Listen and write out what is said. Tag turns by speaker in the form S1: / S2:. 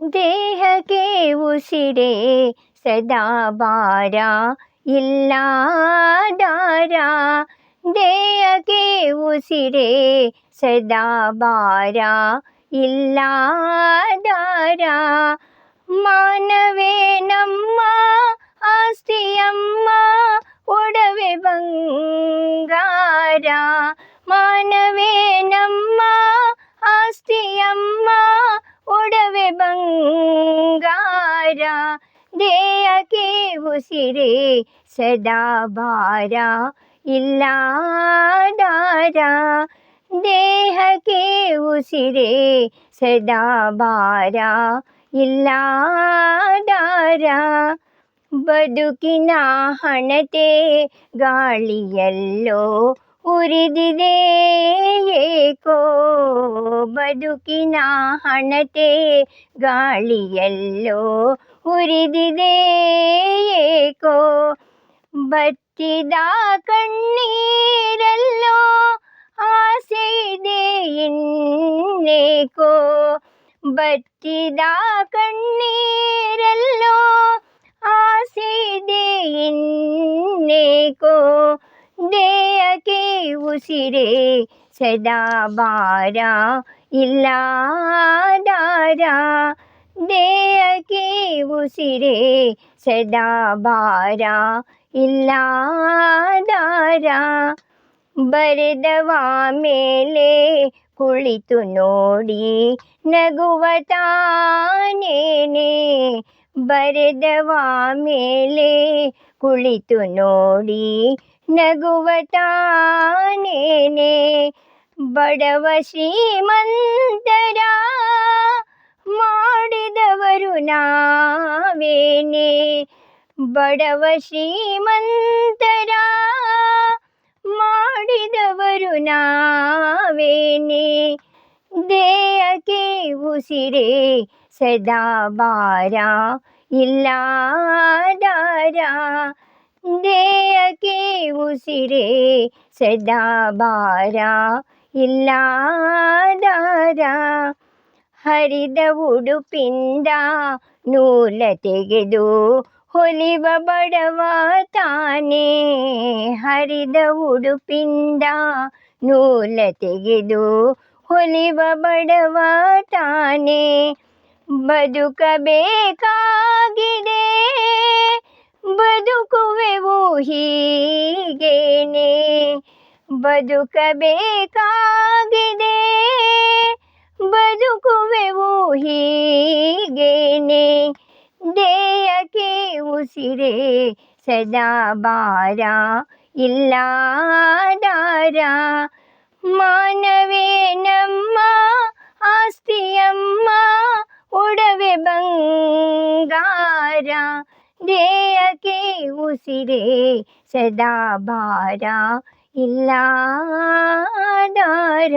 S1: ದೇಹಕ್ಕೆ ಉಸಿರೇ ಸದಾ ಭಾರ ಇಲ್ಲಾದಾರ. ದೇಹಕ್ಕೆ ಉಸಿರೇ ಸದಾ ಭಾರ ಇಲ್ಲಾದಾರ. ಮಾನವೇ ನಮ್ಮ ಆಸ್ತಿಯಮ್ಮ, ಒಡವೆ ಬಂಗಾರ. ಮಾನವೇ ನಮ್ಮ ಆಸ್ತಿಯಮ್ಮ, ಒಡವೆ ಬಂಗಾರ. ದೇಹಕ್ಕೆ ಉಸಿರೇ ಸದಾ ಭಾರ ಇಲ್ಲಾದಾರ. ದೇಹಕ್ಕೆ ಉಸಿರೇ ಸದಾ ಭಾರ ಇಲ್ಲಾದಾರ. ಬದುಕಿನ ಹಣತೆ ಗಾಳಿಯಲ್ಲೋ ಉರಿದಿದೆ ಏಕೋ. ಬದುಕಿನ ಹಣತೆ ಗಾಳಿಯಲ್ಲೋ ಉರಿದಿದೆ ಏಕೋ. ಬತ್ತಿದ ಕಣ್ಣೀರಲ್ಲೋ ಆಸೆ ಇದೆ ಇನ್ನೇಕೋ. ಬತ್ತಿದ ಕಣ್ಣೀರಲ್ಲೋ ಆಸೆ ಇದೆ ಇನ್ನೇಕೋ. ದೇಹಕ್ಕೆ ಉಸಿರೇ ಸದಾ ಭಾರ ಇಲ್ಲಾದಾರ. ದೇಹಕ್ಕೆ ಉಸಿರೇ ಸದಾ ಭಾರ ಇಲ್ಲಾದಾರ. ಬರೆದವ ಮೇಲೆ ಕುಳಿತು ನೋಡಿ ನಗುವ ತಾನೇನೆ. ಬರೆದವ ಮೇಲೆ ಕುಳಿತು ನೋಡಿ ನಗುವ ತಾನೇನೆ. ಬಡವ ಶ್ರೀಮಂತರ ಮಾಡಿದವರು ನಾವೇನೆ. ಬಡವ ಶ್ರೀಮಂತರ ಮಾಡಿದವರು ನಾವೇನೆ. ದೇಹಕ್ಕೆ ಉಸಿರೇ ಸದಾ ಭಾರ ಇಲ್ಲಾದಾರ. ದೇಹಕ್ಕೆ ಉಸಿರೇ ಸದಾ ಭಾರ ಇಲ್ಲಾದಾರ. ಹರಿದ ಉಡುಪಿಂದ ನೂಲ ತೆಗೆದು ಹೊಲಿವ ಬಡವ ತಾನೇ. ಹರಿದ ಉಡುಪಿಂದ ನೂಲ ತೆಗೆದು ಹೊಲಿವ ಬಡವ ತಾನೇ. ಬದುಕಬೇಕಾಗಿದೆ ಬದುಕುವೆವು ಹೀಗೇನೆ. ಬದುಕಬೇಕಾಗಿದೆ ಬದುಕುವೆವು ಹೀಗೇನೆ. ದೇಹಕ್ಕೆ ಉಸಿರೇ ಸದಾ ಭಾರ ಇಲ್ಲಾದಾರ. ಮಾನವೇ ನಮ್ಮ ಆಸ್ತಿಯಮ್ಮ, ಒಡವೆ ಬಂಗಾರ. ದೇಹಕ್ಕೆ ಉಸಿರೇ ಸದಾ ಭಾರ ಇಲ್ಲಾದಾರ.